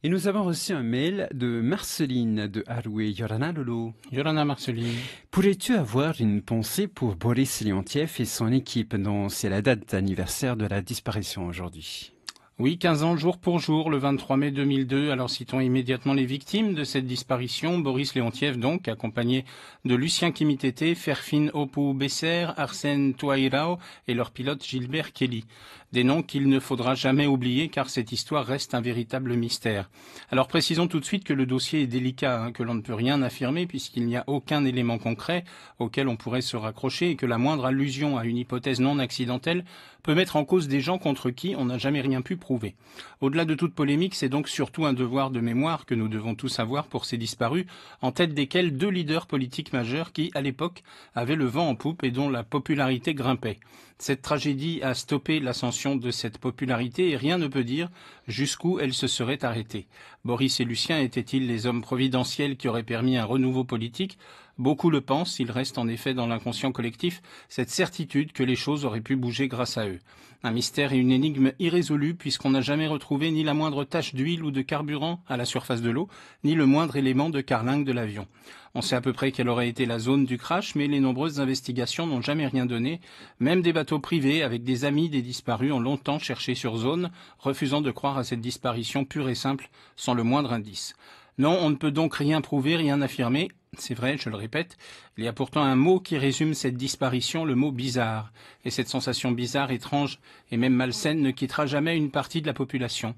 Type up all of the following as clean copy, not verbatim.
Et nous avons reçu un mail de Marceline de Haroué. Yorana Lolo. Yorana Marceline. Pourrais-tu avoir une pensée pour Boris Leontiev et son équipe dont c'est la date d'anniversaire de la disparition aujourd'hui? Oui, 15 ans jour pour jour, le 23 mai 2002. Alors citons immédiatement les victimes de cette disparition. Boris Leontiev donc, accompagné de Lucien Kimitete, Ferfin Opou Besser, Arsène Touairao et leur pilote Gilbert Kelly. Des noms qu'il ne faudra jamais oublier car cette histoire reste un véritable mystère. Alors précisons tout de suite que le dossier est délicat, que l'on ne peut rien affirmer puisqu'il n'y a aucun élément concret auquel on pourrait se raccrocher et que la moindre allusion à une hypothèse non accidentelle peut mettre en cause des gens contre qui on n'a jamais rien pu prouver. Au-delà de toute polémique, c'est donc surtout un devoir de mémoire que nous devons tous avoir pour ces disparus, en tête desquels deux leaders politiques majeurs qui, à l'époque, avaient le vent en poupe et dont la popularité grimpait. Cette tragédie a stoppé l'ascension de cette popularité et rien ne peut dire jusqu'où elle se serait arrêtée. Boris et Lucien étaient-ils les hommes providentiels qui auraient permis un renouveau politique ? Beaucoup le pensent, il reste en effet dans l'inconscient collectif cette certitude que les choses auraient pu bouger grâce à eux. Un mystère et une énigme irrésolue puisqu'on n'a jamais retrouvé ni la moindre tache d'huile ou de carburant à la surface de l'eau, ni le moindre élément de carlingue de l'avion. On sait à peu près quelle aurait été la zone du crash, mais les nombreuses investigations n'ont jamais rien donné. Même des bateaux privés avec des amis des disparus ont longtemps cherché sur zone, refusant de croire à cette disparition pure et simple, sans le moindre indice. Non, on ne peut donc rien prouver, rien affirmer. C'est vrai, je le répète, il y a pourtant un mot qui résume cette disparition, le mot bizarre. Et cette sensation bizarre, étrange et même malsaine ne quittera jamais une partie de la population.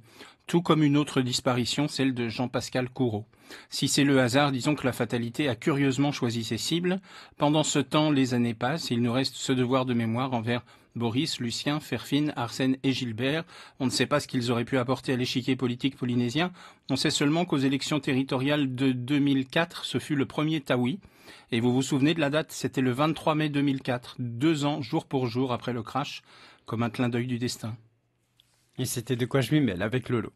Tout comme une autre disparition, celle de Jean-Pascal Courreau. Si c'est le hasard, disons que la fatalité a curieusement choisi ses cibles. Pendant ce temps, les années passent et il nous reste ce devoir de mémoire envers Boris, Lucien, Ferfin, Arsène et Gilbert. On ne sait pas ce qu'ils auraient pu apporter à l'échiquier politique polynésien. On sait seulement qu'aux élections territoriales de 2004, ce fut le premier Taoui. Et vous vous souvenez de la date, c'était le 23 mai 2004, 2 ans, jour pour jour après le crash, comme un clin d'œil du destin. Et c'était De quoi je m'y mêle avec Lolo.